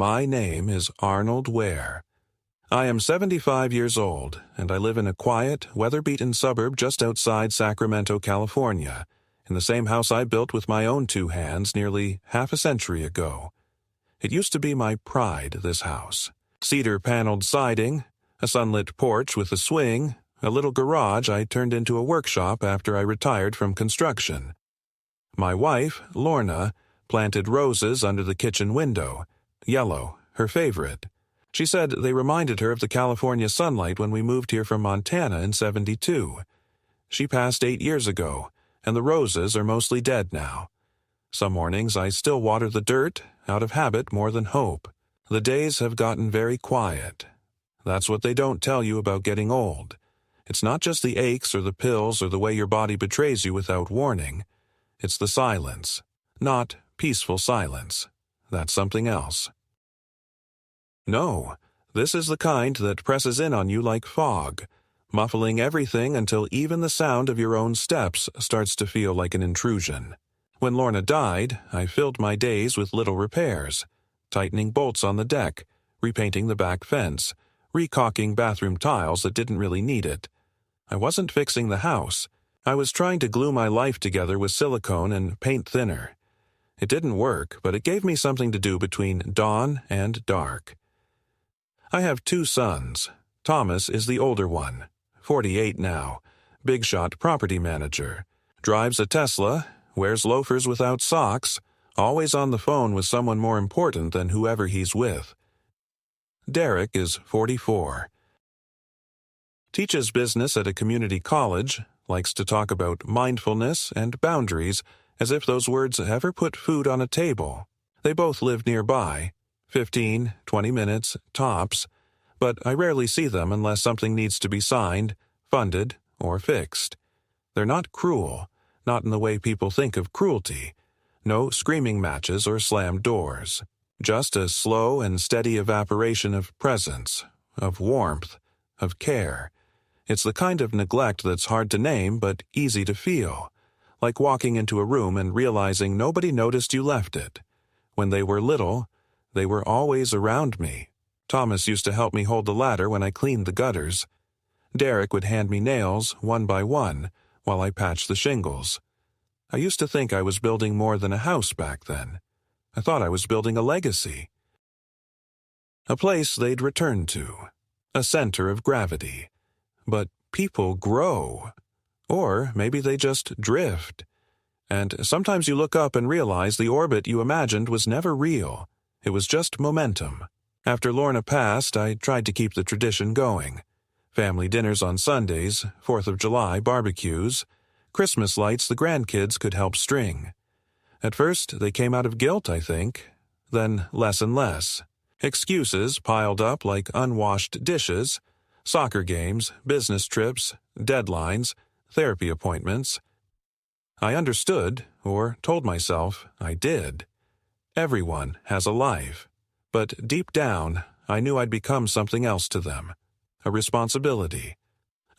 My name is Arnold Ware. I am 75 years old, and I live in a quiet, weather-beaten suburb just outside Sacramento, California, in the same house I built with my own two hands nearly half a century ago. It used to be my pride, this house. Cedar-paneled siding, a sunlit porch with a swing, a little garage I turned into a workshop after I retired from construction. My wife, Lorna, planted roses under the kitchen window, yellow, her favorite. She said they reminded her of the California sunlight when we moved here from Montana in '72. She passed 8 years ago, and the roses are mostly dead now. Some mornings I still water the dirt, out of habit more than hope. The days have gotten very quiet. That's what they don't tell you about getting old. It's not just the aches or the pills or the way your body betrays you without warning. It's the silence. Not peaceful silence. That's something else. No, this is the kind that presses in on you like fog, muffling everything until even the sound of your own steps starts to feel like an intrusion. When Lorna died, I filled my days with little repairs, tightening bolts on the deck, repainting the back fence, recaulking bathroom tiles that didn't really need it. I wasn't fixing the house. I was trying to glue my life together with silicone and paint thinner. It didn't work, but it gave me something to do between dawn and dark. I have 2 sons. Thomas is the older one, 48 now, big shot property manager, drives a Tesla, wears loafers without socks, always on the phone with someone more important than whoever he's with. Derek is 44. Teaches business at a community college, likes to talk about mindfulness and boundaries as if those words ever put food on a table. They both live nearby, 15, 20 minutes, tops, but I rarely see them unless something needs to be signed, funded, or fixed. They're not cruel, not in the way people think of cruelty. No screaming matches or slammed doors. Just a slow and steady evaporation of presence, of warmth, of care. It's the kind of neglect that's hard to name but easy to feel, like walking into a room and realizing nobody noticed you left it. When they were little, they were always around me. Thomas used to help me hold the ladder when I cleaned the gutters. Derek would hand me nails, one by one, while I patched the shingles. I used to think I was building more than a house back then. I thought I was building a legacy. A place they'd return to. A center of gravity. But people grow. Or maybe they just drift. And sometimes you look up and realize the orbit you imagined was never real. It was just momentum. After Lorna passed, I tried to keep the tradition going. Family dinners on Sundays, 4th of July barbecues, Christmas lights the grandkids could help string. At first, they came out of guilt, I think. Then less and less. Excuses piled up like unwashed dishes, soccer games, business trips, deadlines, therapy appointments. I understood, or told myself I did. Everyone has a life. But deep down, I knew I'd become something else to them. A responsibility.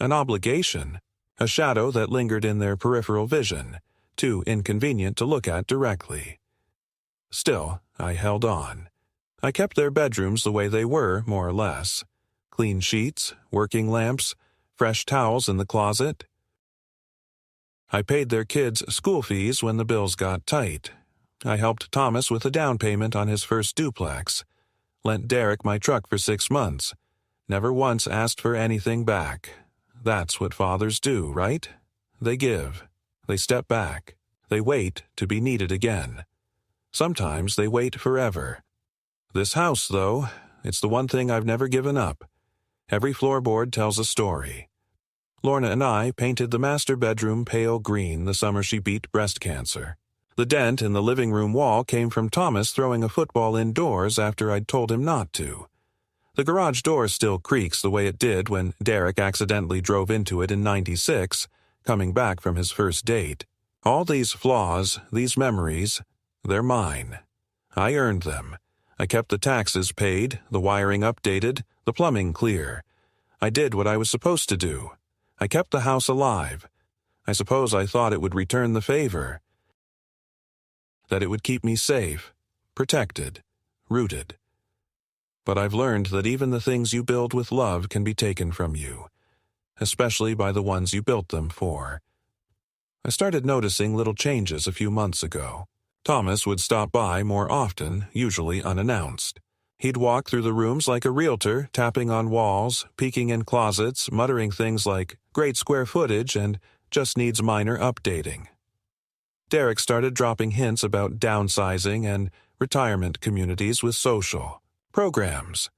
An obligation. A shadow that lingered in their peripheral vision, too inconvenient to look at directly. Still, I held on. I kept their bedrooms the way they were, more or less. Clean sheets, working lamps, fresh towels in the closet. I paid their kids' school fees when the bills got tight. I helped Thomas with a down payment on his first duplex. Lent Derek my truck for 6 months. Never once asked for anything back. That's what fathers do, right? They give. They step back. They wait to be needed again. Sometimes they wait forever. This house, though, it's the one thing I've never given up. Every floorboard tells a story. Lorna and I painted the master bedroom pale green the summer she beat breast cancer. The dent in the living room wall came from Thomas throwing a football indoors after I'd told him not to. The garage door still creaks the way it did when Derek accidentally drove into it in '96, coming back from his first date. All these flaws, these memories, they're mine. I earned them. I kept the taxes paid, the wiring updated, the plumbing clear. I did what I was supposed to do. I kept the house alive. I suppose I thought it would return the favor. That it would keep me safe, protected, rooted. But I've learned that even the things you build with love can be taken from you, especially by the ones you built them for. I started noticing little changes a few months ago. Thomas would stop by more often, usually unannounced. He'd walk through the rooms like a realtor, tapping on walls, peeking in closets, muttering things like, "Great square footage," and "just needs minor updating." Derek started dropping hints about downsizing and retirement communities with social programs.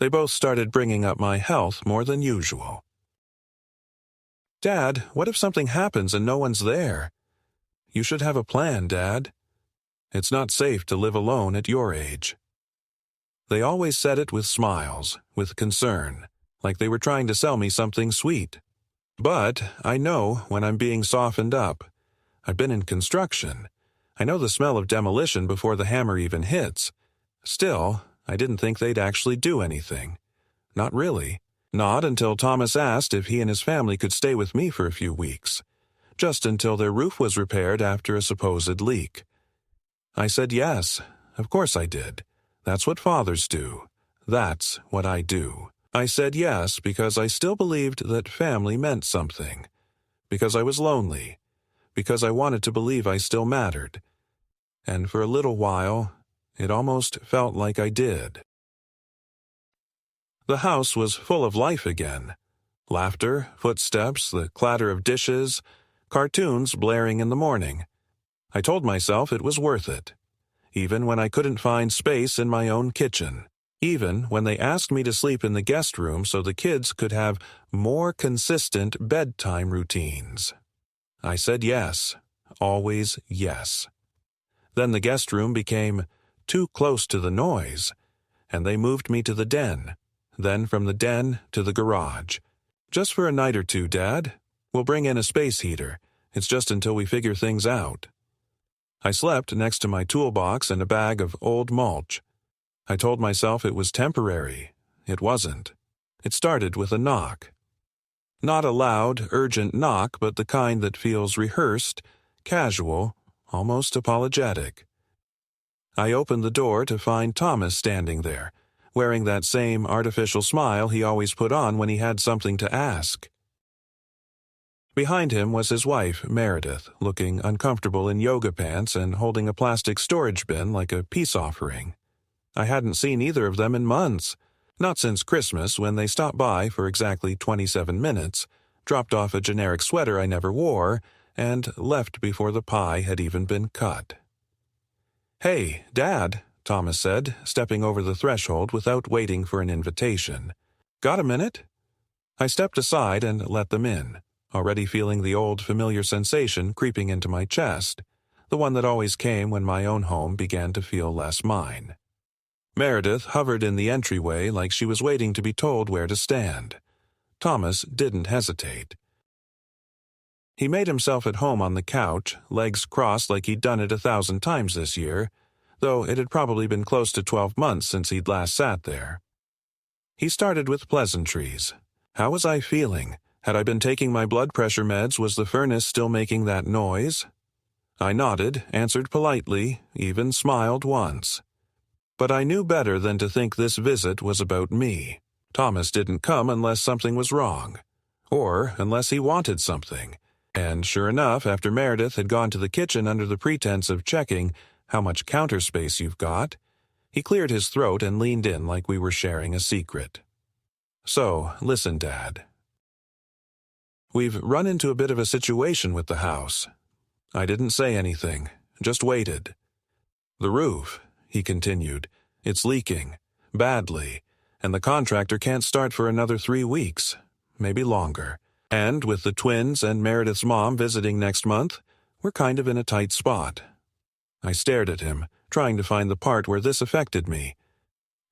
They both started bringing up my health more than usual. "Dad, what if something happens and no one's there?" "You should have a plan, Dad. It's not safe to live alone at your age." They always said it with smiles, with concern, like they were trying to sell me something sweet. But I know when I'm being softened up. I've been in construction. I know the smell of demolition before the hammer even hits. Still, I didn't think they'd actually do anything. Not really. Not until Thomas asked if he and his family could stay with me for a few weeks, just until their roof was repaired after a supposed leak. I said yes, of course I did. That's what fathers do. That's what I do. I said yes because I still believed that family meant something. Because I was lonely. Because I wanted to believe I still mattered. And for a little while, it almost felt like I did. The house was full of life again. Laughter, footsteps, the clatter of dishes, cartoons blaring in the morning. I told myself it was worth it. Even when I couldn't find space in my own kitchen. Even when they asked me to sleep in the guest room so the kids could have more consistent bedtime routines. I said yes. Always yes. Then the guest room became too close to the noise, and they moved me to the den. Then from the den to the garage. "Just for a night or two, Dad. We'll bring in a space heater. It's just until we figure things out." I slept next to my toolbox and a bag of old mulch. I told myself it was temporary. It wasn't. It started with a knock. Not a loud, urgent knock, but the kind that feels rehearsed, casual, almost apologetic. I opened the door to find Thomas standing there, wearing that same artificial smile he always put on when he had something to ask. Behind him was his wife, Meredith, looking uncomfortable in yoga pants and holding a plastic storage bin like a peace offering. I hadn't seen either of them in months, not since Christmas when they stopped by for exactly 27 minutes, dropped off a generic sweater I never wore, and left before the pie had even been cut. "Hey, Dad," Thomas said, stepping over the threshold without waiting for an invitation. "Got a minute?" I stepped aside and let them in, already feeling the old familiar sensation creeping into my chest, the one that always came when my own home began to feel less mine. Meredith hovered in the entryway like she was waiting to be told where to stand. Thomas didn't hesitate. He made himself at home on the couch, legs crossed like he'd done it 1,000 times this year, though it had probably been close to 12 months since he'd last sat there. He started with pleasantries. How was I feeling? Had I been taking my blood pressure meds? Was the furnace still making that noise? I nodded, answered politely, even smiled once. But I knew better than to think this visit was about me. Thomas didn't come unless something was wrong, or unless he wanted something. And sure enough, after Meredith had gone to the kitchen under the pretense of checking how much counter space you've got, he cleared his throat and leaned in like we were sharing a secret. "So, listen, Dad. We've run into a bit of a situation with the house." I didn't say anything, just waited. "The roof," he continued, "it's leaking, badly, and the contractor can't start for another 3 weeks, maybe longer. And with the twins and Meredith's mom visiting next month, we're kind of in a tight spot." I stared at him, trying to find the part where this affected me.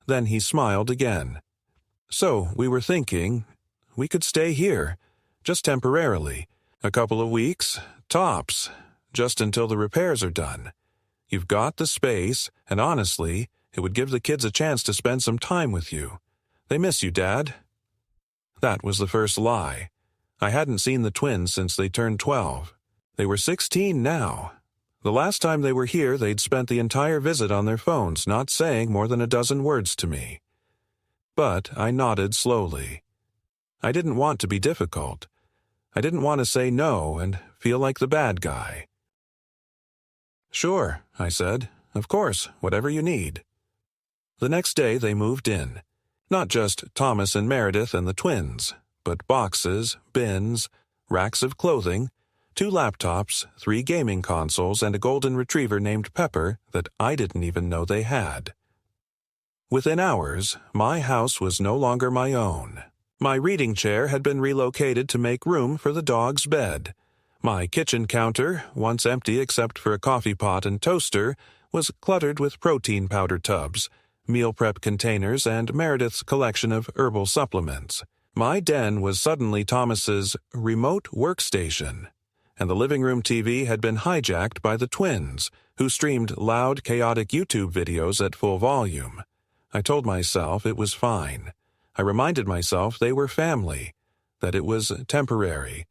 Then he smiled again. "So, we were thinking, we could stay here, just temporarily, a couple of weeks, tops, just until the repairs are done. You've got the space, and honestly, it would give the kids a chance to spend some time with you. They miss you, Dad." That was the first lie. I hadn't seen the twins since they turned 12. They were 16 now. The last time they were here, they'd spent the entire visit on their phones, not saying more than a dozen words to me. But I nodded slowly. I didn't want to be difficult. I didn't want to say no and feel like the bad guy. "Sure," I said. "Of course, whatever you need." The next day they moved in. Not just Thomas and Meredith and the twins, but boxes, bins, racks of clothing, 2 laptops, 3 gaming consoles, and a golden retriever named Pepper that I didn't even know they had. Within hours, my house was no longer my own. My reading chair had been relocated to make room for the dog's bed. My kitchen counter, once empty except for a coffee pot and toaster, was cluttered with protein powder tubs, meal prep containers, and Meredith's collection of herbal supplements. My den was suddenly Thomas's remote workstation, and the living room TV had been hijacked by the twins, who streamed loud, chaotic YouTube videos at full volume. I told myself it was fine. I reminded myself they were family, that it was temporary.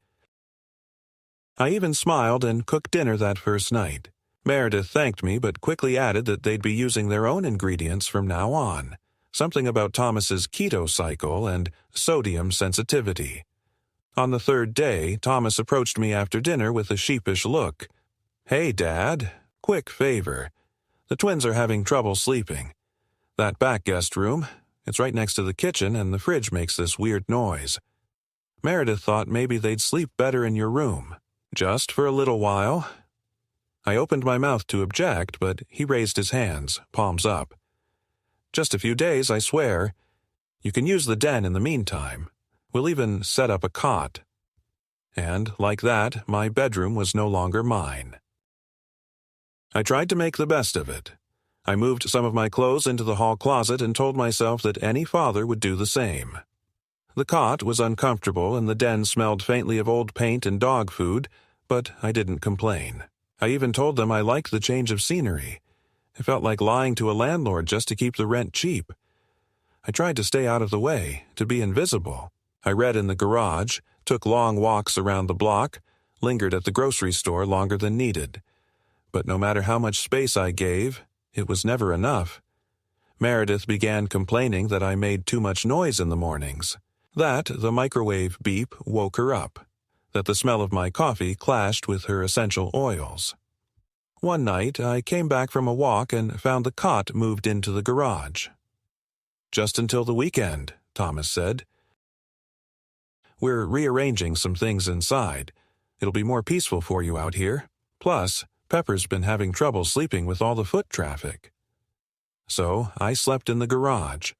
I even smiled and cooked dinner that first night. Meredith thanked me but quickly added that they'd be using their own ingredients from now on. Something about Thomas's keto cycle and sodium sensitivity. On the 3rd day, Thomas approached me after dinner with a sheepish look. "Hey, Dad, quick favor. The twins are having trouble sleeping. That back guest room, it's right next to the kitchen and the fridge makes this weird noise. Meredith thought maybe they'd sleep better in your room. Just for a little while." I opened my mouth to object, but he raised his hands, palms up. "Just a few days, I swear. You can use the den in the meantime. We'll even set up a cot." And, like that, my bedroom was no longer mine. I tried to make the best of it. I moved some of my clothes into the hall closet and told myself that any father would do the same. The cot was uncomfortable and the den smelled faintly of old paint and dog food, but I didn't complain. I even told them I liked the change of scenery. It felt like lying to a landlord just to keep the rent cheap. I tried to stay out of the way, to be invisible. I read in the garage, took long walks around the block, lingered at the grocery store longer than needed. But no matter how much space I gave, it was never enough. Meredith began complaining that I made too much noise in the mornings, that the microwave beep woke her up, that the smell of my coffee clashed with her essential oils. One night, I came back from a walk and found the cot moved into the garage. "Just until the weekend," Thomas said. "We're rearranging some things inside. It'll be more peaceful for you out here. Plus, Pepper's been having trouble sleeping with all the foot traffic." So I slept in the garage.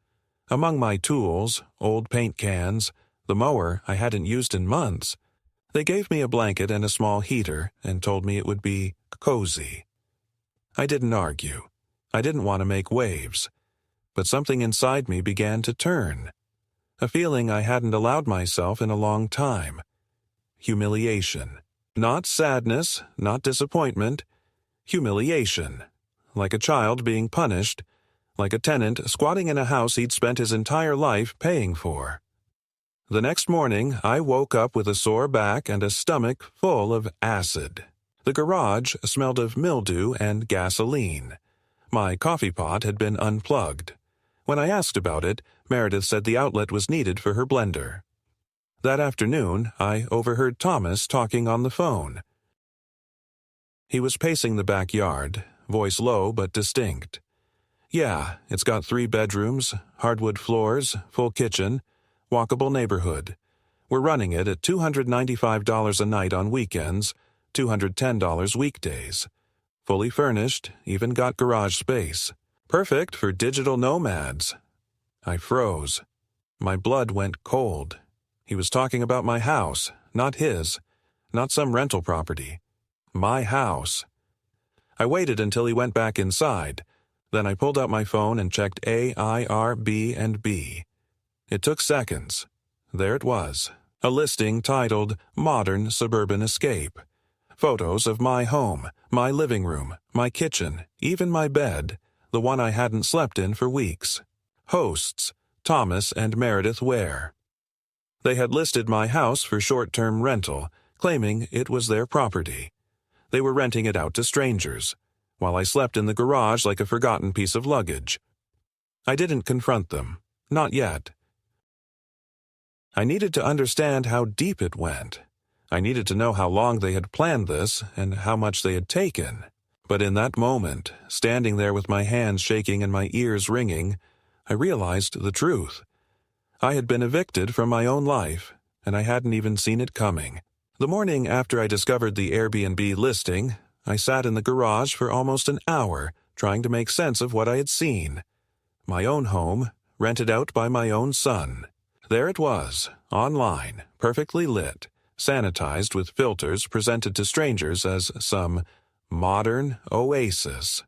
Among my tools, old paint cans, the mower I hadn't used in months. They gave me a blanket and a small heater and told me it would be cozy. I didn't argue. I didn't want to make waves. But something inside me began to turn. A feeling I hadn't allowed myself in a long time. Humiliation. Not sadness, not disappointment. Humiliation. Like a child being punished. Like a tenant squatting in a house he'd spent his entire life paying for. The next morning, I woke up with a sore back and a stomach full of acid. The garage smelled of mildew and gasoline. My coffee pot had been unplugged. When I asked about it, Meredith said the outlet was needed for her blender. That afternoon, I overheard Thomas talking on the phone. He was pacing the backyard, voice low but distinct. "Yeah, it's got 3 bedrooms, hardwood floors, full kitchen, walkable neighborhood. We're running it at $295 a night on weekends, $210 weekdays. Fully furnished, even got garage space. Perfect for digital nomads." I froze. My blood went cold. He was talking about my house, not his, not some rental property. My house. I waited until he went back inside. Then I pulled out my phone and checked Airbnb. It took seconds. There it was, a listing titled Modern Suburban Escape. Photos of my home, my living room, my kitchen, even my bed, the one I hadn't slept in for weeks. Hosts, Thomas and Meredith Ware. They had listed my house for short-term rental, claiming it was their property. They were renting it out to strangers, while I slept in the garage like a forgotten piece of luggage. I didn't confront them. Not yet. I needed to understand how deep it went. I needed to know how long they had planned this and how much they had taken. But in that moment, standing there with my hands shaking and my ears ringing, I realized the truth. I had been evicted from my own life, and I hadn't even seen it coming. The morning after I discovered the Airbnb listing, I sat in the garage for almost an hour trying to make sense of what I had seen. My own home, rented out by my own son. There it was, online, perfectly lit, sanitized with filters presented to strangers as some modern oasis,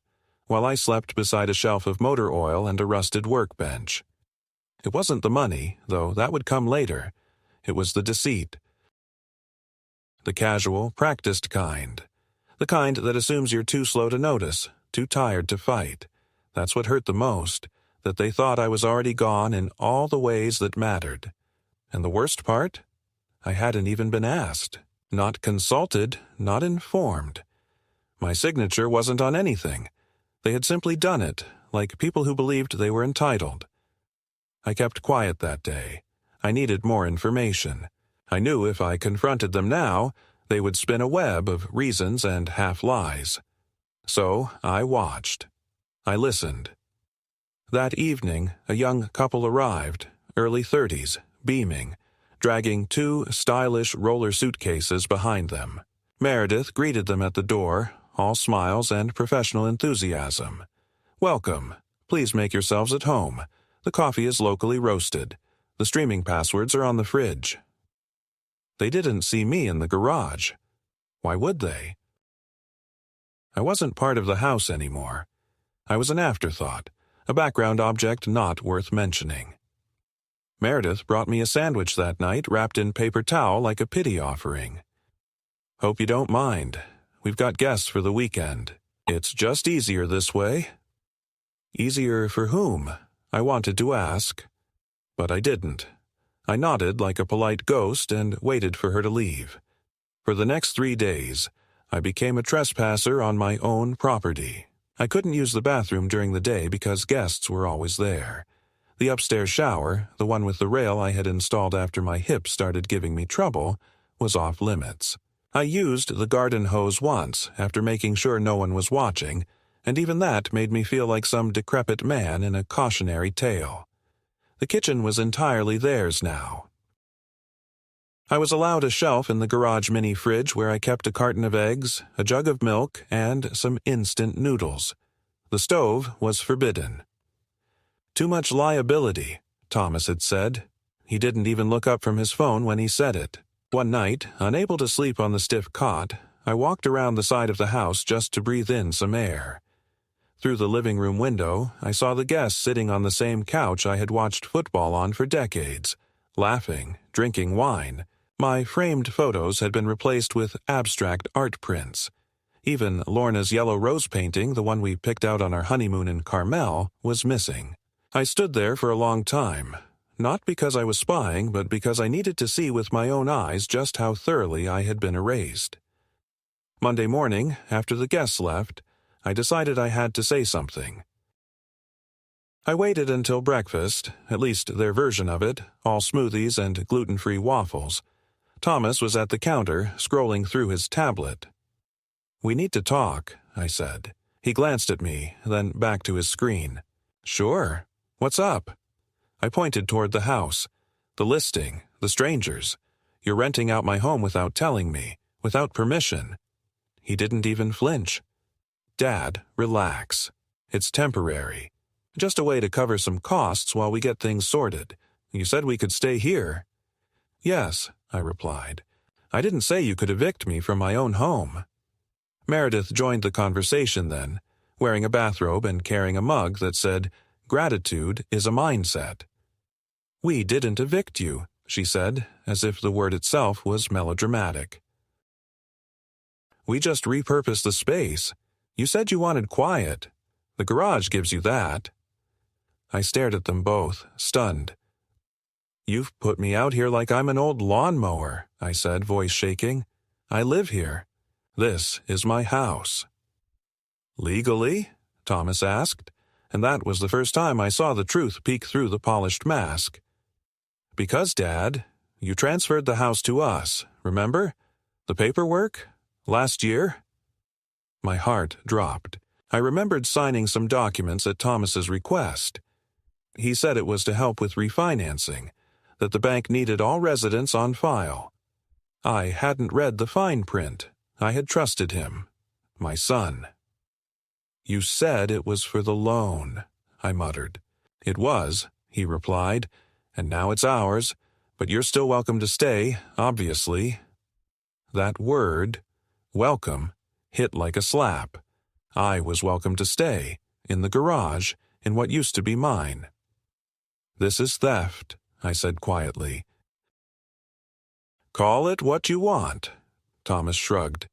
while I slept beside a shelf of motor oil and a rusted workbench. It wasn't the money, though that would come later. It was the deceit. The casual, practiced kind. The kind that assumes you're too slow to notice, too tired to fight. That's what hurt the most, that they thought I was already gone in all the ways that mattered. And the worst part? I hadn't even been asked. Not consulted, not informed. My signature wasn't on anything. They had simply done it, like people who believed they were entitled. I kept quiet that day. I needed more information. I knew if I confronted them now, they would spin a web of reasons and half-lies. So I watched. I listened. That evening, a young couple arrived, early 30s, beaming, dragging 2 stylish roller suitcases behind them. Meredith greeted them at the door, all smiles and professional enthusiasm. "Welcome. Please make yourselves at home. The coffee is locally roasted. The streaming passwords are on the fridge." They didn't see me in the garage. Why would they? I wasn't part of the house anymore. I was an afterthought, a background object not worth mentioning. Meredith brought me a sandwich that night wrapped in paper towel like a pity offering. "Hope you don't mind. We've got guests for the weekend. It's just easier this way." Easier for whom? I wanted to ask, but I didn't. I nodded like a polite ghost and waited for her to leave. For the next 3 days, I became a trespasser on my own property. I couldn't use the bathroom during the day because guests were always there. The upstairs shower, the one with the rail I had installed after my hip started giving me trouble, was off limits. I used the garden hose once after making sure no one was watching, and even that made me feel like some decrepit man in a cautionary tale. The kitchen was entirely theirs now. I was allowed a shelf in the garage mini fridge where I kept a carton of eggs, a jug of milk, and some instant noodles. The stove was forbidden. "Too much liability," Thomas had said. He didn't even look up from his phone when he said it. One night, unable to sleep on the stiff cot, I walked around the side of the house just to breathe in some air. Through the living room window, I saw the guests sitting on the same couch I had watched football on for decades, laughing, drinking wine. My framed photos had been replaced with abstract art prints. Even Lorna's yellow rose painting, the one we picked out on our honeymoon in Carmel, was missing. I stood there for a long time, not because I was spying, but because I needed to see with my own eyes just how thoroughly I had been erased. Monday morning, after the guests left, I decided I had to say something. I waited until breakfast, at least their version of it, all smoothies and gluten-free waffles. Thomas was at the counter, scrolling through his tablet. "We need to talk," I said. He glanced at me, then back to his screen. "Sure. What's up?" I pointed toward the house. "The listing, the strangers. You're renting out my home without telling me, without permission." He didn't even flinch. "Dad, relax. It's temporary. Just a way to cover some costs while we get things sorted. You said we could stay here." "Yes," I replied. "I didn't say you could evict me from my own home." Meredith joined the conversation then, wearing a bathrobe and carrying a mug that said, "Gratitude is a mindset." "We didn't evict you," she said, as if the word itself was melodramatic. "We just repurposed the space. You said you wanted quiet. The garage gives you that." I stared at them both, stunned. "You've put me out here like I'm an old lawnmower," I said, voice shaking. "I live here. This is my house." "Legally?" Thomas asked. and that was the first time I saw the truth peek through the polished mask. "Because, Dad, you transferred the house to us, remember? The paperwork? Last year?" My heart dropped. I remembered signing some documents at Thomas's request. He said it was to help with refinancing, that the bank needed all residents on file. I hadn't read the fine print. I had trusted him. My son. "You said it was for the loan," I muttered. "It was," he replied, "and now it's ours, but you're still welcome to stay, obviously." That word, welcome, hit like a slap. I was welcome to stay, in the garage, in what used to be mine. "This is theft," I said quietly. "Call it what you want," Thomas shrugged.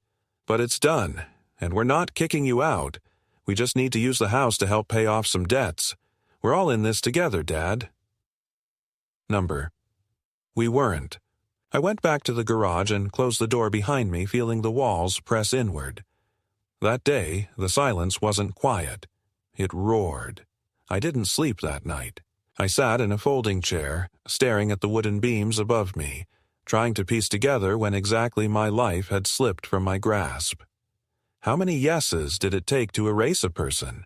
"But it's done, and we're not kicking you out. We just need to use the house to help pay off some debts. We're all in this together, Dad." We weren't. I went back to the garage and closed the door behind me, feeling the walls press inward. That day, the silence wasn't quiet. It roared. I didn't sleep that night. I sat in a folding chair, staring at the wooden beams above me, trying to piece together when exactly my life had slipped from my grasp. How many yeses did it take to erase a person?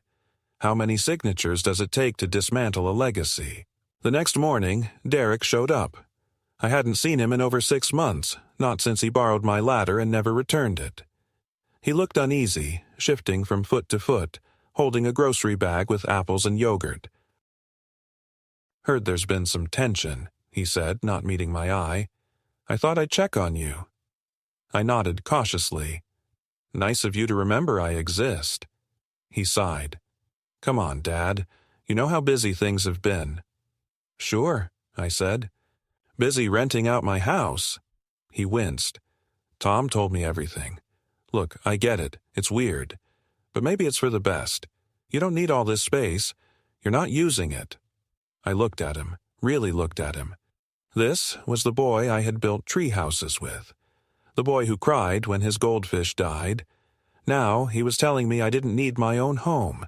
How many signatures does it take to dismantle a legacy? The next morning, Derek showed up. I hadn't seen him in over 6 months, not since he borrowed my ladder and never returned it. He looked uneasy, shifting from foot to foot, holding a grocery bag with apples and yogurt. "Heard there's been some tension," he said, not meeting my eye. "I thought I'd check on you." I nodded cautiously. "Nice of you to remember I exist." He sighed. "Come on, Dad. You know how busy things have been." "Sure," I said. "Busy renting out my house." He winced. "Tom told me everything. Look, I get it. It's weird. But maybe it's for the best. You don't need all this space. You're not using it." I looked at him, really looked at him. This was the boy I had built tree houses with. The boy who cried when his goldfish died. Now he was telling me I didn't need my own home.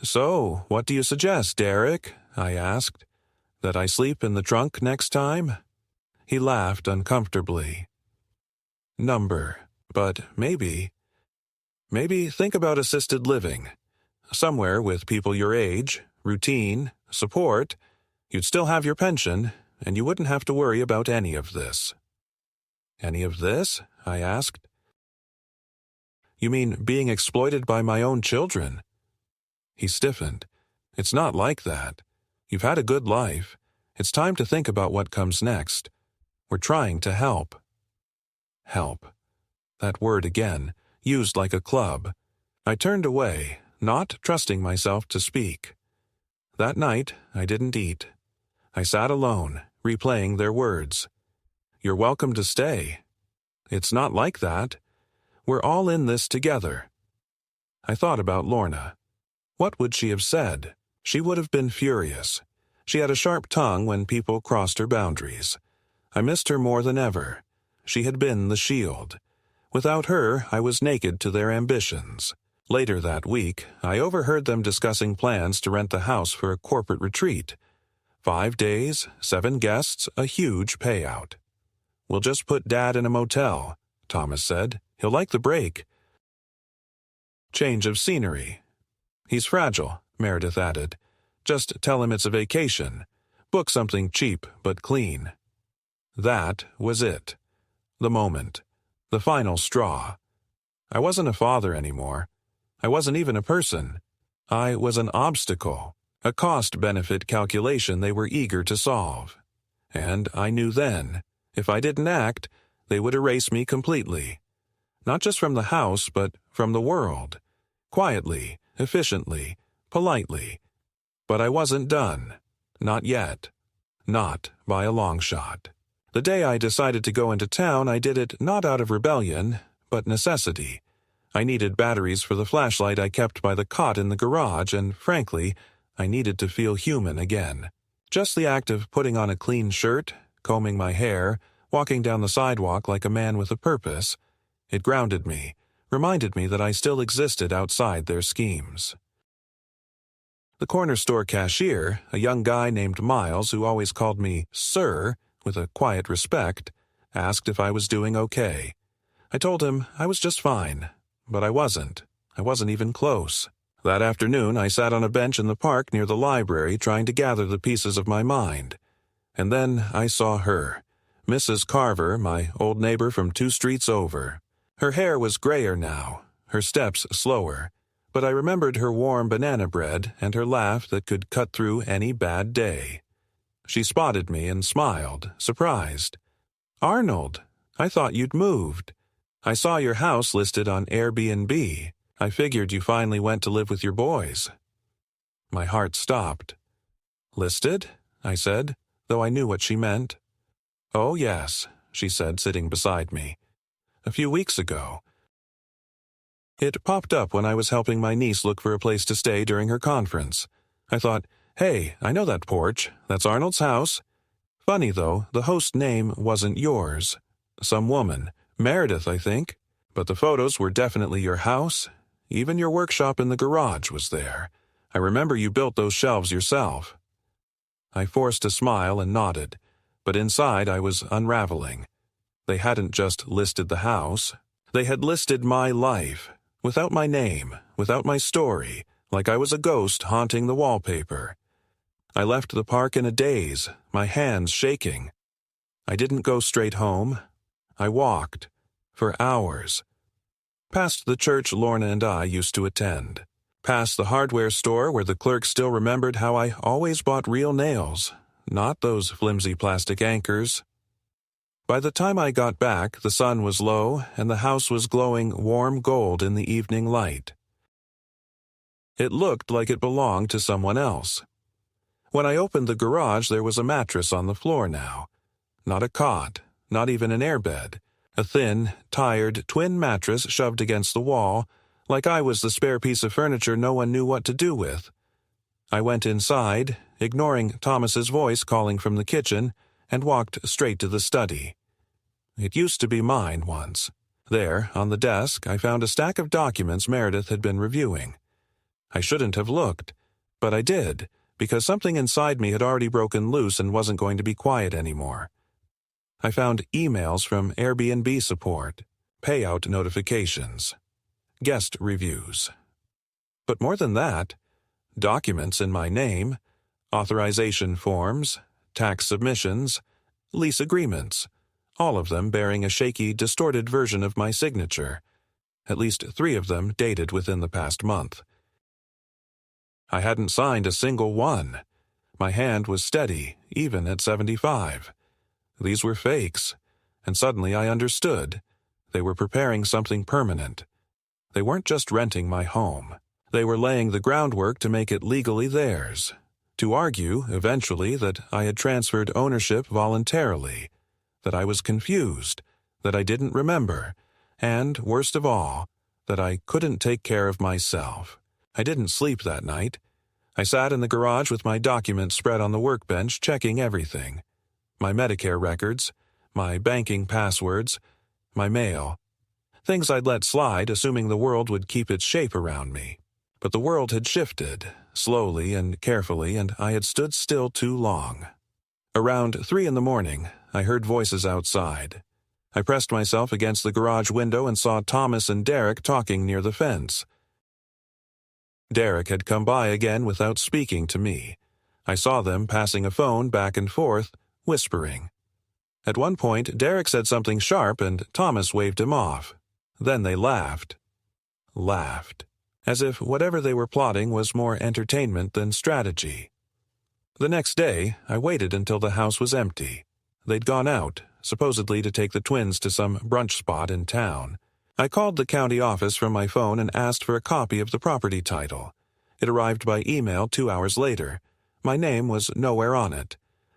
"So, what do you suggest, Derek?" I asked. "That I sleep in the trunk next time?" He laughed uncomfortably. But maybe think about assisted living. Somewhere with people your age, routine, support. You'd still have your pension, and you wouldn't have to worry about any of this." "Any of this?" I asked. "You mean being exploited by my own children?" He stiffened. "It's not like that. You've had a good life. It's time to think about what comes next. We're trying to help." Help. That word again, used like a club. I turned away, not trusting myself to speak. That night, I didn't eat. I sat alone, replaying their words. "You're welcome to stay." "It's not like that. We're all in this together." I thought about Lorna. What would she have said? She would have been furious. She had a sharp tongue when people crossed her boundaries. I missed her more than ever. She had been the shield. Without her, I was naked to their ambitions. Later that week, I overheard them discussing plans to rent the house for a corporate retreat. 5 days, 7 guests, a huge payout. "We'll just put Dad in a motel," Thomas said. "He'll like the break." "Change of scenery." "He's fragile," Meredith added. "Just tell him it's a vacation. Book something cheap but clean." That was it. The moment. The final straw. I wasn't a father anymore. I wasn't even a person. I was an obstacle, a cost-benefit calculation they were eager to solve. And I knew then, if I didn't act, they would erase me completely. Not just from the house, but from the world. Quietly, efficiently, politely. But I wasn't done. Not yet. Not by a long shot. The day I decided to go into town, I did it not out of rebellion, but necessity. I needed batteries for the flashlight I kept by the cot in the garage, and frankly, I needed to feel human again. Just the act of putting on a clean shirt, combing my hair, walking down the sidewalk like a man with a purpose, it grounded me, reminded me that I still existed outside their schemes. The corner store cashier, a young guy named Miles who always called me Sir with a quiet respect, asked if I was doing okay. I told him I was just fine, but I wasn't. I wasn't even close. That afternoon, I sat on a bench in the park near the library trying to gather the pieces of my mind. And then I saw her, Mrs. Carver, my old neighbor from 2 streets over. Her hair was grayer now, her steps slower, but I remembered her warm banana bread and her laugh that could cut through any bad day. She spotted me and smiled, surprised. "Arnold, I thought you'd moved. I saw your house listed on Airbnb. I figured you finally went to live with your boys." My heart stopped. "Listed?" I said, though I knew what she meant. "Oh, yes," she said, sitting beside me. "A few weeks ago. It popped up when I was helping my niece look for a place to stay during her conference. I thought, hey, I know that porch. That's Arnold's house. Funny, though, the host name wasn't yours. Some woman, Meredith, I think. But the photos were definitely your house. Even your workshop in the garage was there. I remember you built those shelves yourself." I forced a smile and nodded, but inside I was unraveling. They hadn't just listed the house. They had listed my life, without my name, without my story, like I was a ghost haunting the wallpaper. I left the park in a daze, my hands shaking. I didn't go straight home. I walked, for hours. Past the church Lorna and I used to attend. Past the hardware store where the clerk still remembered how I always bought real nails, not those flimsy plastic anchors. By the time I got back, the sun was low and the house was glowing warm gold in the evening light. It looked like it belonged to someone else. When I opened the garage, there was a mattress on the floor now. Not a cot, not even an airbed. A thin, tired, twin mattress shoved against the wall, like I was the spare piece of furniture no one knew what to do with. I went inside, ignoring Thomas's voice calling from the kitchen, and walked straight to the study. It used to be mine once. There, on the desk, I found a stack of documents Meredith had been reviewing. I shouldn't have looked, but I did, because something inside me had already broken loose and wasn't going to be quiet anymore. I found emails from Airbnb support, payout notifications, guest reviews. But more than that, documents in my name, authorization forms, tax submissions, lease agreements, all of them bearing a shaky, distorted version of my signature. At least 3 of them dated within the past month. I hadn't signed a single one. My hand was steady, even at 75. These were fakes, and suddenly I understood. They were preparing something permanent. They weren't just renting my home. They were laying the groundwork to make it legally theirs, to argue, eventually, that I had transferred ownership voluntarily, that I was confused, that I didn't remember, and, worst of all, that I couldn't take care of myself. I didn't sleep that night. I sat in the garage with my documents spread on the workbench, checking everything. My Medicare records, my banking passwords, my mail. Things I'd let slide, assuming the world would keep its shape around me. But the world had shifted, slowly and carefully, and I had stood still too long. Around 3 a.m, I heard voices outside. I pressed myself against the garage window and saw Thomas and Derek talking near the fence. Derek had come by again without speaking to me. I saw them passing a phone back and forth, whispering. At one point, Derek said something sharp and Thomas waved him off. Then they laughed. Laughed. As if whatever they were plotting was more entertainment than strategy. The next day, I waited until the house was empty. They'd gone out, supposedly to take the twins to some brunch spot in town. I called the county office from my phone and asked for a copy of the property title. It arrived by email 2 hours later. My name was nowhere on it.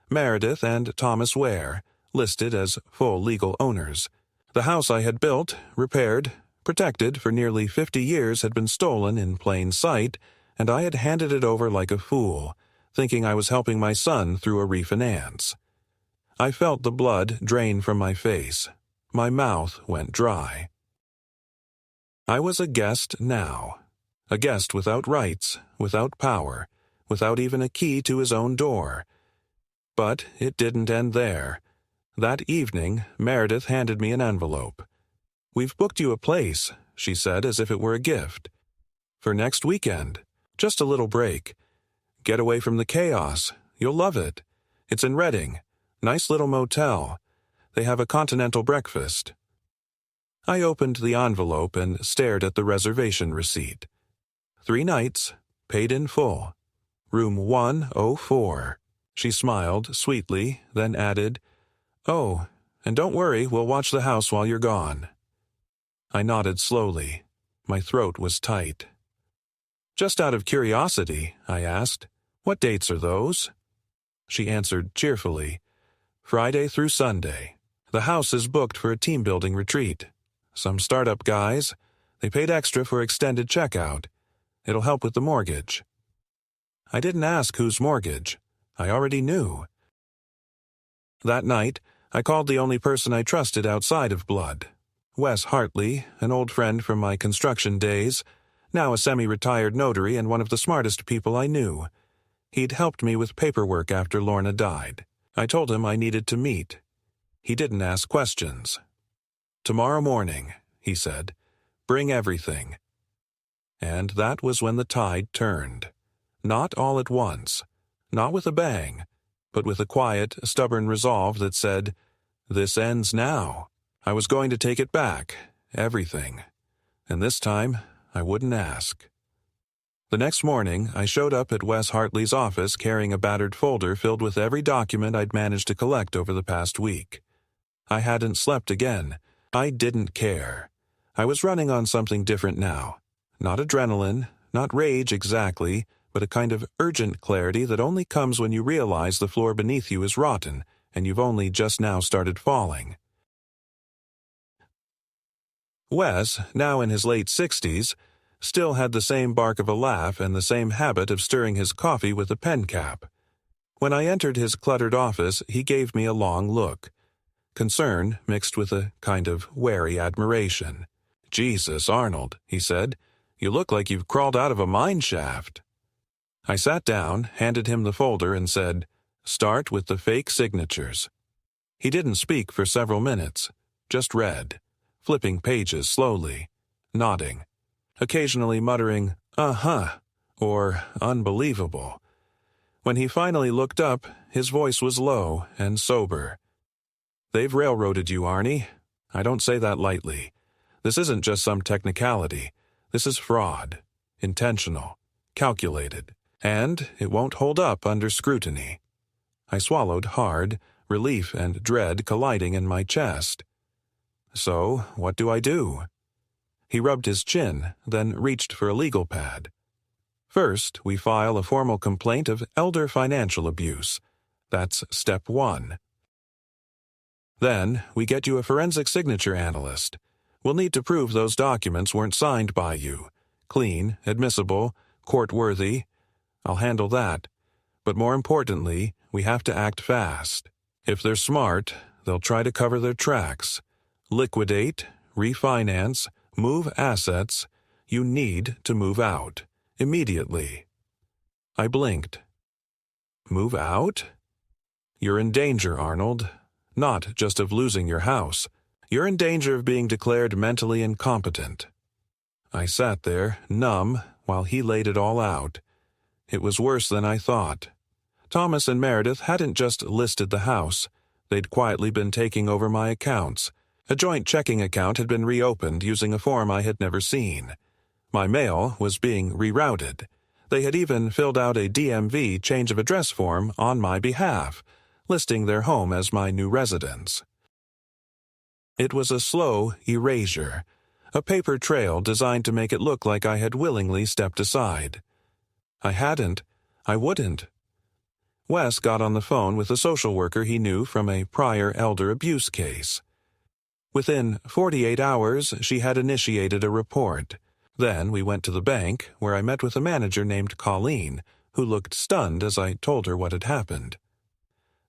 Meredith and Thomas Ware, listed as full legal owners. The house I had built, repaired, protected for nearly 50 years had been stolen in plain sight, and I had handed it over like a fool, thinking I was helping my son through a refinance. I felt the blood drain from my face. My mouth went dry. I was a guest now. A guest without rights, without power, without even a key to his own door. But it didn't end there. That evening, Meredith handed me an envelope. "We've booked you a place," she said as if it were a gift. "For next weekend. Just a little break. Get away from the chaos. You'll love it. It's in Reading. Nice little motel. They have a continental breakfast." I opened the envelope and stared at the reservation receipt. 3 nights, paid in full. Room 104. She smiled sweetly, then added, "Oh, and don't worry, we'll watch the house while you're gone." I nodded slowly. My throat was tight. "Just out of curiosity," I asked, "what dates are those?" She answered cheerfully, "Friday through Sunday. The house is booked for a team-building retreat. Some startup guys. They paid extra for extended checkout. It'll help with the mortgage." I didn't ask whose mortgage. I already knew. That night, I called the only person I trusted outside of blood. Wes Hartley, an old friend from my construction days, now a semi-retired notary and one of the smartest people I knew. He'd helped me with paperwork after Lorna died. I told him I needed to meet. He didn't ask questions. "Tomorrow morning," he said. "Bring everything." And that was when the tide turned. Not all at once, not with a bang, but with a quiet, stubborn resolve that said, "This ends now." I was going to take it back, everything. And this time, I wouldn't ask. The next morning, I showed up at Wes Hartley's office carrying a battered folder filled with every document I'd managed to collect over the past week. I hadn't slept again. I didn't care. I was running on something different now. Not adrenaline, not rage exactly, but a kind of urgent clarity that only comes when you realize the floor beneath you is rotten and you've only just now started falling. Wes, now in his late 60s, still had the same bark of a laugh and the same habit of stirring his coffee with a pen cap. When I entered his cluttered office, he gave me a long look. Concern mixed with a kind of wary admiration. "Jesus, Arnold," he said, "you look like you've crawled out of a mine shaft." I sat down, handed him the folder, and said, "Start with the fake signatures." He didn't speak for several minutes, just read, flipping pages slowly, nodding, occasionally muttering, "Uh-huh," or "unbelievable." When he finally looked up, his voice was low and sober. "They've railroaded you, Arnie. I don't say that lightly. This isn't just some technicality. This is fraud. Intentional. Calculated. And it won't hold up under scrutiny." I swallowed hard, relief and dread colliding in my chest. "So, what do I do?" He rubbed his chin, then reached for a legal pad. "First, we file a formal complaint of elder financial abuse. That's step 1. Then, we get you a forensic signature analyst. We'll need to prove those documents weren't signed by you. Clean, admissible, court-worthy. I'll handle that. But more importantly, we have to act fast. If they're smart, they'll try to cover their tracks. Liquidate, refinance, move assets. You need to move out. Immediately." I blinked. "Move out?" "You're in danger, Arnold. Not just of losing your house. You're in danger of being declared mentally incompetent." I sat there, numb, while he laid it all out. It was worse than I thought. Thomas and Meredith hadn't just listed the house. They'd quietly been taking over my accounts. A joint checking account had been reopened using a form I had never seen. My mail was being rerouted. They had even filled out a DMV change of address form on my behalf, listing their home as my new residence. It was a slow erasure, a paper trail designed to make it look like I had willingly stepped aside. I hadn't. I wouldn't. Wes got on the phone with a social worker he knew from a prior elder abuse case. Within 48 hours, she had initiated a report. Then we went to the bank, where I met with a manager named Colleen, who looked stunned as I told her what had happened.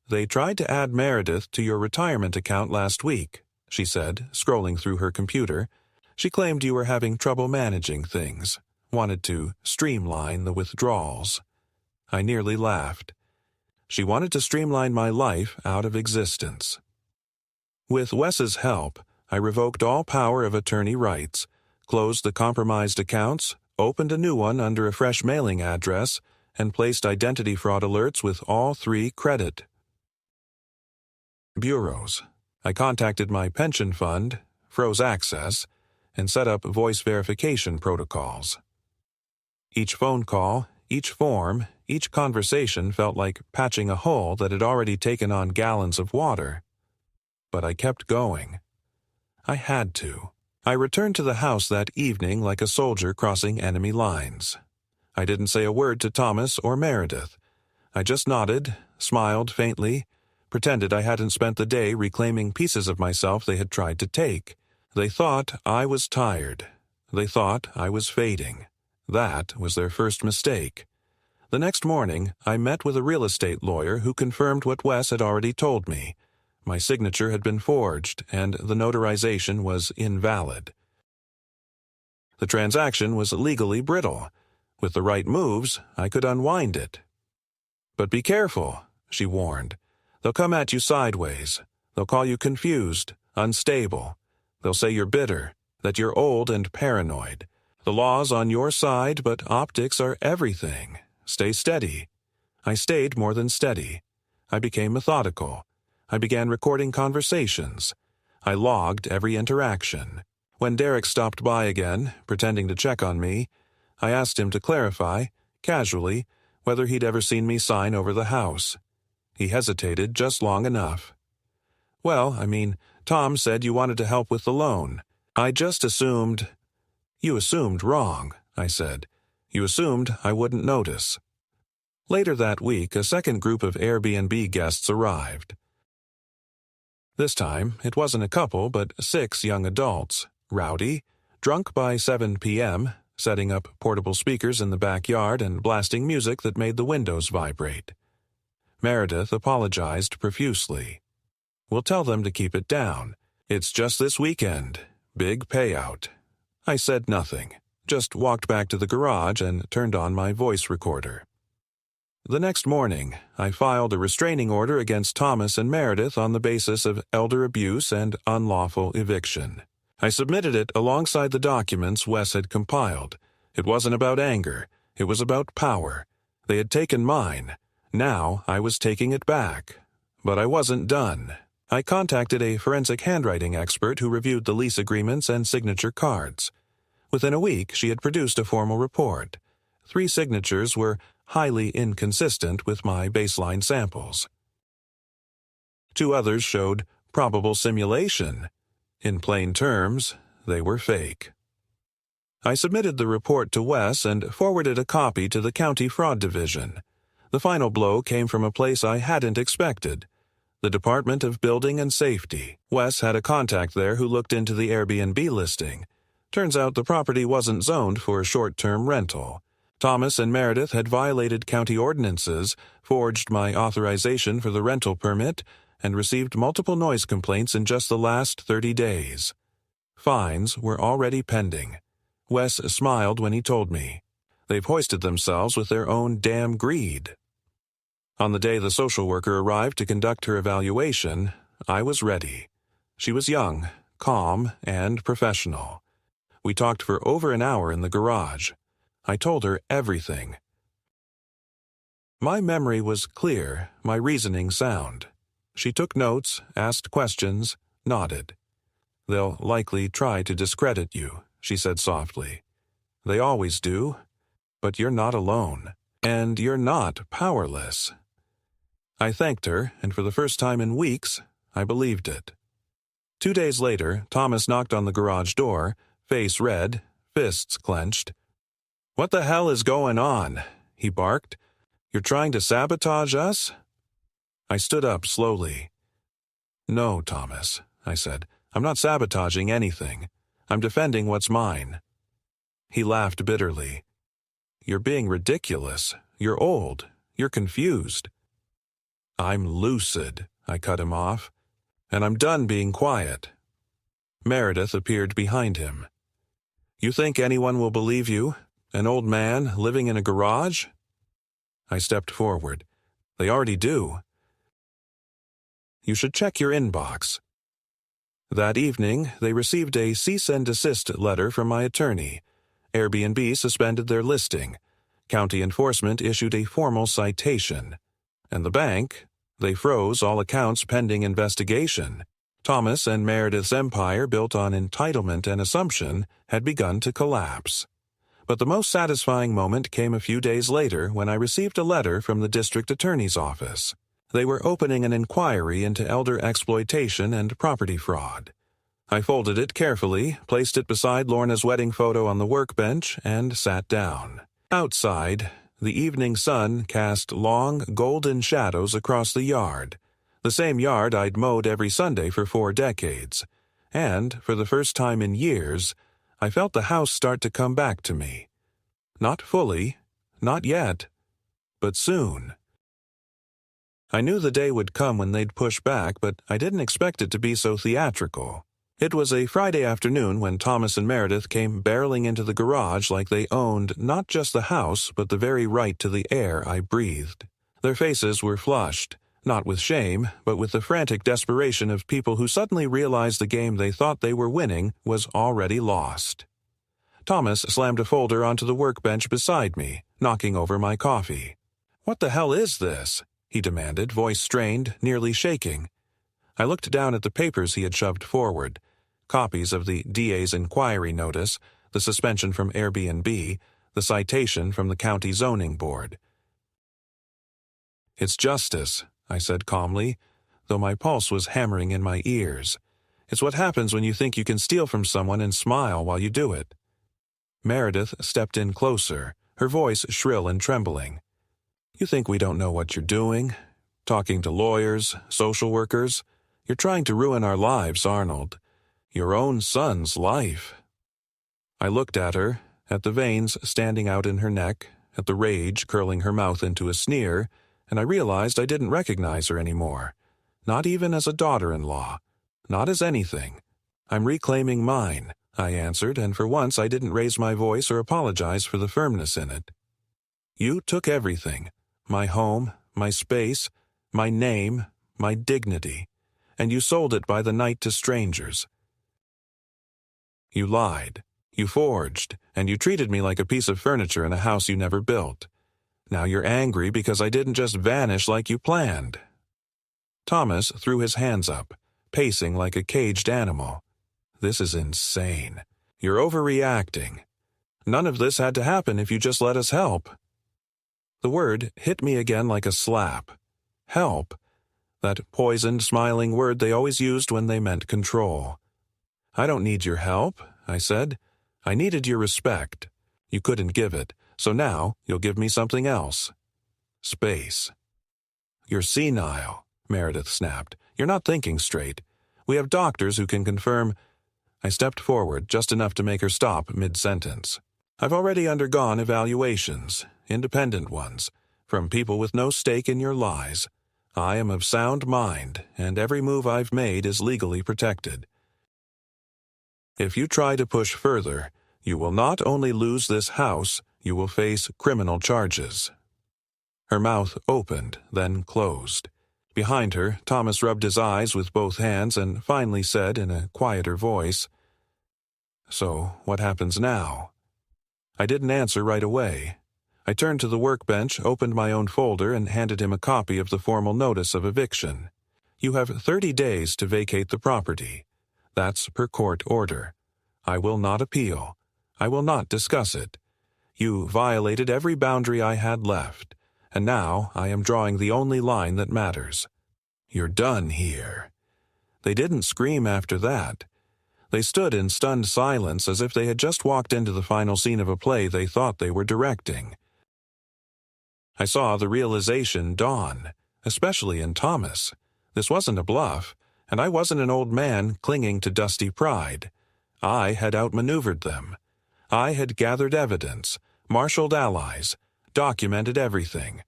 "They tried to add Meredith to your retirement account last week," she said, scrolling through her computer. "She claimed you were having trouble managing things, wanted to streamline the withdrawals." I nearly laughed. She wanted to streamline my life out of existence. With Wes's help, I revoked all power of attorney rights, closed the compromised accounts, opened a new one under a fresh mailing address, and placed identity fraud alerts with all 3 credit bureaus. I contacted my pension fund, froze access, and set up voice verification protocols. Each phone call, each form, each conversation felt like patching a hole that had already taken on gallons of water. But I kept going. I had to. I returned to the house that evening like a soldier crossing enemy lines. I didn't say a word to Thomas or Meredith. I just nodded, smiled faintly, pretended I hadn't spent the day reclaiming pieces of myself they had tried to take. They thought I was tired. They thought I was fading. That was their first mistake. The next morning, I met with a real estate lawyer who confirmed what Wes had already told me. My signature had been forged, and the notarization was invalid. The transaction was legally brittle. With the right moves, I could unwind it. But be careful, she warned. They'll come at you sideways. They'll call you confused, unstable. They'll say you're bitter, that you're old and paranoid. The law's on your side, but optics are everything. Stay steady. I stayed more than steady. I became methodical. I began recording conversations. I logged every interaction. When Derek stopped by again, pretending to check on me, I asked him to clarify, casually, whether he'd ever seen me sign over the house. He hesitated just long enough. Well, Tom said you wanted to help with the loan. I just assumed... You assumed wrong, I said. You assumed I wouldn't notice. Later that week, a second group of Airbnb guests arrived. This time, it wasn't a couple, but 6 young adults, rowdy, drunk by 7 p.m., setting up portable speakers in the backyard and blasting music that made the windows vibrate. Meredith apologized profusely. We'll tell them to keep it down. It's just this weekend. Big payout. I said nothing, just walked back to the garage and turned on my voice recorder. The next morning, I filed a restraining order against Thomas and Meredith on the basis of elder abuse and unlawful eviction. I submitted it alongside the documents Wes had compiled. It wasn't about anger. It was about power. They had taken mine. Now I was taking it back. But I wasn't done. I contacted a forensic handwriting expert who reviewed the lease agreements and signature cards. Within a week, she had produced a formal report. 3 signatures were highly inconsistent with my baseline samples. 2 others showed probable simulation. In plain terms, they were fake. I submitted the report to Wes and forwarded a copy to the County Fraud Division. The final blow came from a place I hadn't expected. The Department of Building and Safety. Wes had a contact there who looked into the Airbnb listing. Turns out the property wasn't zoned for short-term rental. Thomas and Meredith had violated county ordinances, forged my authorization for the rental permit, and received multiple noise complaints in just the last 30 days. Fines were already pending. Wes smiled when he told me. They've hoisted themselves with their own damn greed. On the day the social worker arrived to conduct her evaluation, I was ready. She was young, calm, and professional. We talked for over an hour in the garage. I told her everything. My memory was clear, my reasoning sound. She took notes, asked questions, nodded. They'll likely try to discredit you, she said softly. They always do. But you're not alone. And you're not powerless. I thanked her, and for the first time in weeks, I believed it. 2 days later, Thomas knocked on the garage door, face red, fists clenched. "What the hell is going on?" he barked. "You're trying to sabotage us?" I stood up slowly. "No, Thomas," I said. "I'm not sabotaging anything. I'm defending what's mine." He laughed bitterly. "You're being ridiculous. You're old. You're confused." "I'm lucid," I cut him off. "And I'm done being quiet." Meredith appeared behind him. "You think anyone will believe you? An old man living in a garage?" I stepped forward. They already do. You should check your inbox. That evening, they received a cease and desist letter from my attorney. Airbnb suspended their listing. County enforcement issued a formal citation. And the bank, they froze all accounts pending investigation. Thomas and Meredith's empire, built on entitlement and assumption, had begun to collapse. But the most satisfying moment came a few days later when I received a letter from the district attorney's office. They were opening an inquiry into elder exploitation and property fraud. I folded it carefully, placed it beside Lorna's wedding photo on the workbench, and sat down. Outside, the evening sun cast long, golden shadows across the yard, the same yard I'd mowed every Sunday for 4 decades. And, for the first time in years, I felt the house start to come back to me. Not fully, not yet, but soon. I knew the day would come when they'd push back, but I didn't expect it to be so theatrical. It was a Friday afternoon when Thomas and Meredith came barreling into the garage like they owned not just the house, but the very right to the air I breathed. Their faces were flushed, not with shame, but with the frantic desperation of people who suddenly realized the game they thought they were winning was already lost. Thomas slammed a folder onto the workbench beside me, knocking over my coffee. "What the hell is this?" he demanded, voice strained, nearly shaking. I looked down at the papers he had shoved forward, copies of the DA's inquiry notice, the suspension from Airbnb, the citation from the county zoning board. "It's justice," I said calmly, though my pulse was hammering in my ears. "It's what happens when you think you can steal from someone and smile while you do it." Meredith stepped in closer, her voice shrill and trembling. "You think we don't know what you're doing? Talking to lawyers, social workers? You're trying to ruin our lives, Arnold. Your own son's life." I looked at her, at the veins standing out in her neck, at the rage curling her mouth into a sneer, and I realized I didn't recognize her anymore. Not even as a daughter-in-law. Not as anything. "I'm reclaiming mine," I answered, and for once I didn't raise my voice or apologize for the firmness in it. "You took everything. My home, my space, my name, my dignity. And you sold it by the night to strangers. You lied, you forged, and you treated me like a piece of furniture in a house you never built. Now you're angry because I didn't just vanish like you planned." Thomas threw his hands up, pacing like a caged animal. "This is insane. You're overreacting. None of this had to happen if you just let us help." The word hit me again like a slap. Help. That poisoned, smiling word they always used when they meant control. "I don't need your help," I said. "I needed your respect. You couldn't give it, so now you'll give me something else. Space." "You're senile," Meredith snapped. "You're not thinking straight. We have doctors who can confirm—" I stepped forward just enough to make her stop mid-sentence. "I've already undergone evaluations, independent ones, from people with no stake in your lies. I am of sound mind, and every move I've made is legally protected. If you try to push further, you will not only lose this house, you will face criminal charges." Her mouth opened, then closed. Behind her, Thomas rubbed his eyes with both hands and finally said in a quieter voice, "So, what happens now?" I didn't answer right away. I turned to the workbench, opened my own folder, and handed him a copy of the formal notice of eviction. "You have 30 days to vacate the property. That's per court order. I will not appeal. I will not discuss it. You violated every boundary I had left, and now I am drawing the only line that matters. You're done here." They didn't scream after that. They stood in stunned silence as if they had just walked into the final scene of a play they thought they were directing. I saw the realization dawn, especially in Thomas. This wasn't a bluff, and I wasn't an old man clinging to dusty pride. I had outmaneuvered them. I had gathered evidence, marshaled allies, documented everything.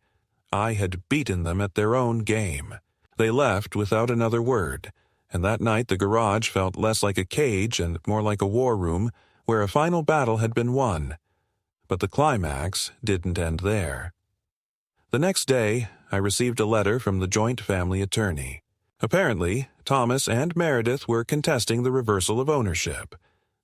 I had beaten them at their own game. They left without another word, and that night the garage felt less like a cage and more like a war room where a final battle had been won. But the climax didn't end there. The next day, I received a letter from the joint family attorney. Apparently, Thomas and Meredith were contesting the reversal of ownership.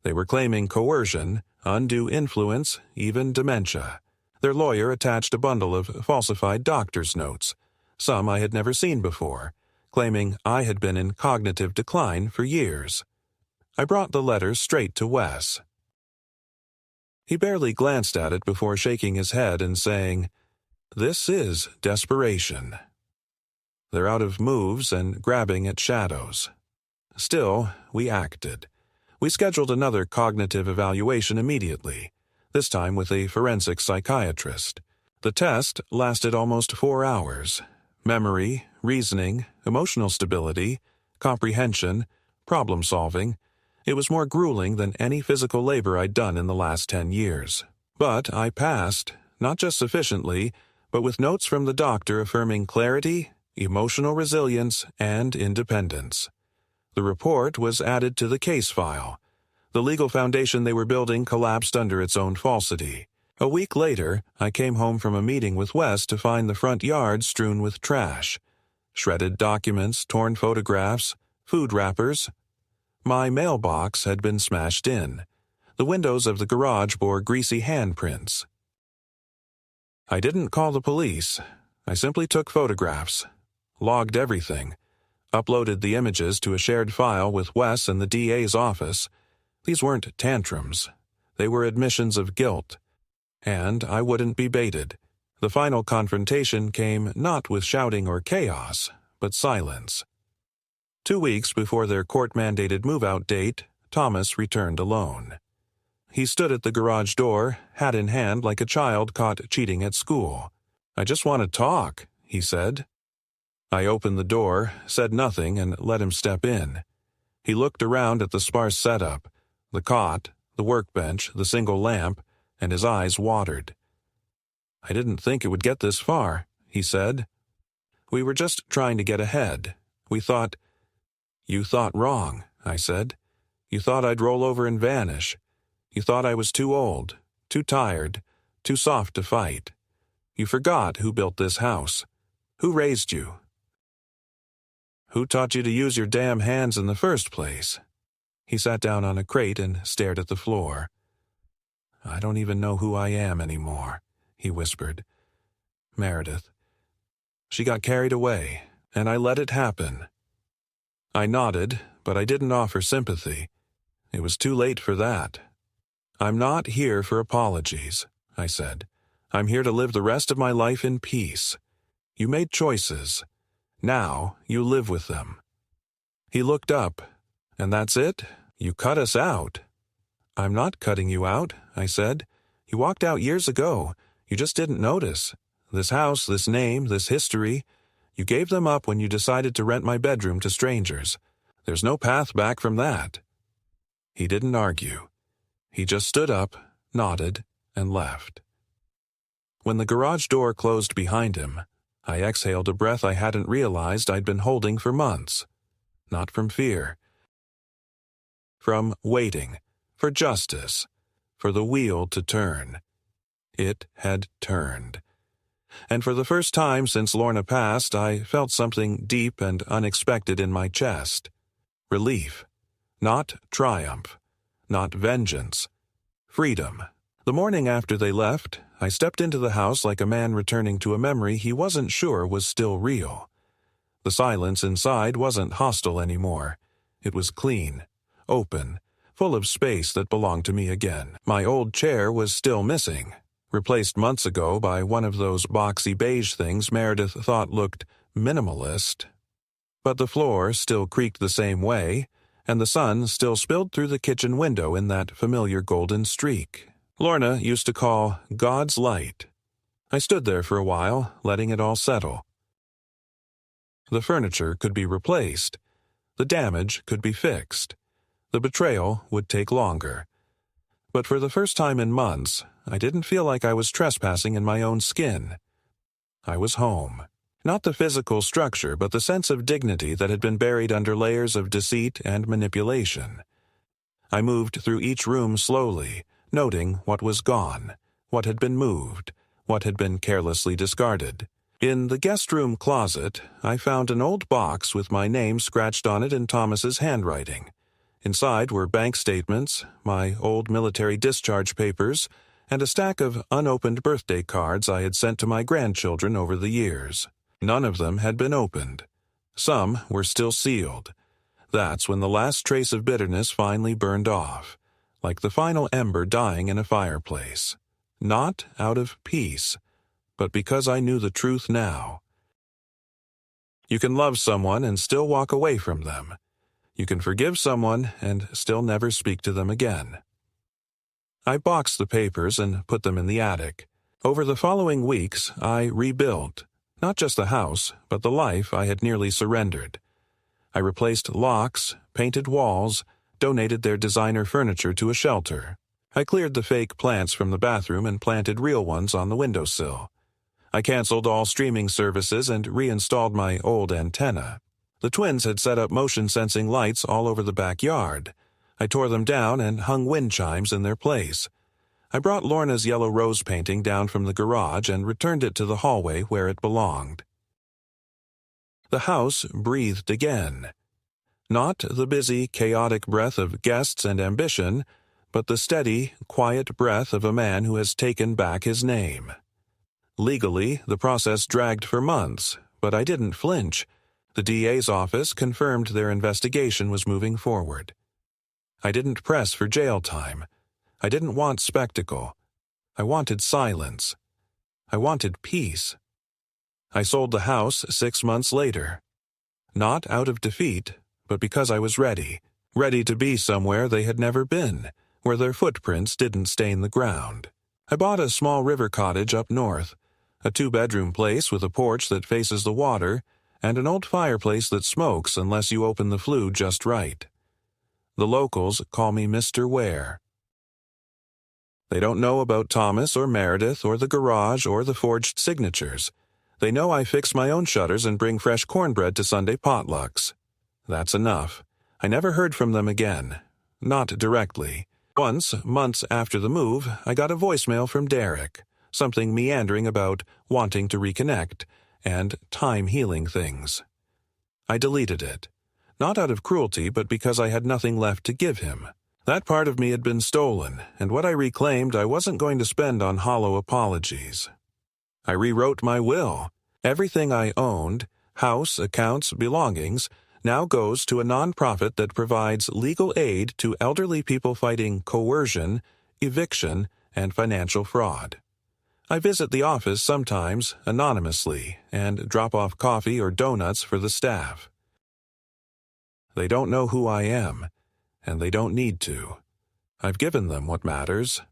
They were claiming coercion, undue influence, even dementia. Their lawyer attached a bundle of falsified doctor's notes, some I had never seen before, claiming I had been in cognitive decline for years. I brought the letter straight to Wes. He barely glanced at it before shaking his head and saying, "This is desperation. They're out of moves and grabbing at shadows." Still, we acted. We scheduled another cognitive evaluation immediately, this time with a forensic psychiatrist. The test lasted almost 4 hours. Memory, reasoning, emotional stability, comprehension, problem-solving. It was more grueling than any physical labor I'd done in the last 10 years. But I passed, not just sufficiently, but with notes from the doctor affirming clarity, emotional resilience, and independence. The report was added to the case file. The legal foundation they were building collapsed under its own falsity. A week later, I came home from a meeting with Wes to find the front yard strewn with trash. Shredded documents, torn photographs, food wrappers. My mailbox had been smashed in. The windows of the garage bore greasy handprints. I didn't call the police. I simply took photographs, logged everything, uploaded the images to a shared file with Wes and the DA's office. These weren't tantrums. They were admissions of guilt. And I wouldn't be baited. The final confrontation came not with shouting or chaos, but silence. 2 weeks before their court-mandated move-out date, Thomas returned alone. He stood at the garage door, hat in hand like a child caught cheating at school. "I just want to talk," he said. I opened the door, said nothing, and let him step in. He looked around at the sparse setup, the cot, the workbench, the single lamp, and his eyes watered. "I didn't think it would get this far," he said. "We were just trying to get ahead. We thought—" "You thought wrong," I said. "You thought I'd roll over and vanish. You thought I was too old, too tired, too soft to fight. You forgot who built this house. Who raised you? Who taught you to use your damn hands in the first place?" He sat down on a crate and stared at the floor. "I don't even know who I am anymore," he whispered. "Meredith. She got carried away, and I let it happen." I nodded, but I didn't offer sympathy. It was too late for that. "I'm not here for apologies," I said. "I'm here to live the rest of my life in peace. You made choices. Now you live with them." He looked up. "And that's it? You cut us out." "I'm not cutting you out," I said. "You walked out years ago. You just didn't notice. This house, this name, this history. You gave them up when you decided to rent my bedroom to strangers. There's no path back from that." He didn't argue. He just stood up, nodded, and left. When the garage door closed behind him, I exhaled a breath I hadn't realized I'd been holding for months. Not from fear. From waiting, for justice, for the wheel to turn. It had turned. And for the first time since Lorna passed, I felt something deep and unexpected in my chest. Relief. Not triumph. Not vengeance. Freedom. The morning after they left, I stepped into the house like a man returning to a memory he wasn't sure was still real. The silence inside wasn't hostile anymore. It was clean, open, full of space that belonged to me again. My old chair was still missing, replaced months ago by one of those boxy beige things Meredith thought looked minimalist. But the floor still creaked the same way, and the sun still spilled through the kitchen window in that familiar golden streak. Lorna used to call God's light. I stood there for a while, letting it all settle. The furniture could be replaced. The damage could be fixed. The betrayal would take longer. But for the first time in months, I didn't feel like I was trespassing in my own skin. I was home. Not the physical structure, but the sense of dignity that had been buried under layers of deceit and manipulation. I moved through each room slowly, noting what was gone, what had been moved, what had been carelessly discarded. In the guest room closet, I found an old box with my name scratched on it in Thomas's handwriting. Inside were bank statements, my old military discharge papers, and a stack of unopened birthday cards I had sent to my grandchildren over the years. None of them had been opened. Some were still sealed. That's when the last trace of bitterness finally burned off, like the final ember dying in a fireplace. Not out of peace, but because I knew the truth now. You can love someone and still walk away from them. You can forgive someone and still never speak to them again. I boxed the papers and put them in the attic. Over the following weeks, I rebuilt, not just the house, but the life I had nearly surrendered. I replaced locks, painted walls, donated their designer furniture to a shelter. I cleared the fake plants from the bathroom and planted real ones on the windowsill. I canceled all streaming services and reinstalled my old antenna. The twins had set up motion-sensing lights all over the backyard. I tore them down and hung wind chimes in their place. I brought Lorna's yellow rose painting down from the garage and returned it to the hallway where it belonged. The house breathed again. Not the busy, chaotic breath of guests and ambition, but the steady, quiet breath of a man who has taken back his name. Legally, the process dragged for months, but I didn't flinch. The DA's office confirmed their investigation was moving forward. I didn't press for jail time. I didn't want spectacle. I wanted silence. I wanted peace. I sold the house 6 months later. Not out of defeat, but because I was ready to be somewhere they had never been, where their footprints didn't stain the ground. I bought a small river cottage up north, a 2-bedroom place with a porch that faces the water, and an old fireplace that smokes unless you open the flue just right. The locals call me Mr. Ware. They don't know about Thomas or Meredith or the garage or the forged signatures. They know I fix my own shutters and bring fresh cornbread to Sunday potlucks. That's enough. I never heard from them again. Not directly. Once, months after the move, I got a voicemail from Derek, something meandering about wanting to reconnect and time healing things. I deleted it. Not out of cruelty, but because I had nothing left to give him. That part of me had been stolen, and what I reclaimed I wasn't going to spend on hollow apologies. I rewrote my will. Everything I owned, house, accounts, belongings, now goes to a nonprofit that provides legal aid to elderly people fighting coercion, eviction, and financial fraud. I visit the office sometimes, anonymously, and drop off coffee or donuts for the staff. They don't know who I am, and they don't need to. I've given them what matters.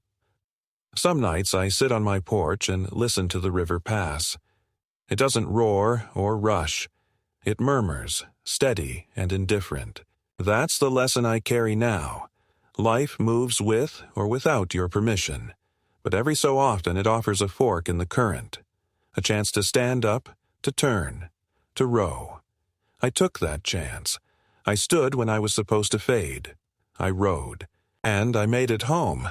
Some nights I sit on my porch and listen to the river pass. It doesn't roar or rush. It murmurs, steady and indifferent. That's the lesson I carry now. Life moves with or without your permission, but every so often it offers a fork in the current, a chance to stand up, to turn, to row. I took that chance. I stood when I was supposed to fade. I rowed, and I made it home,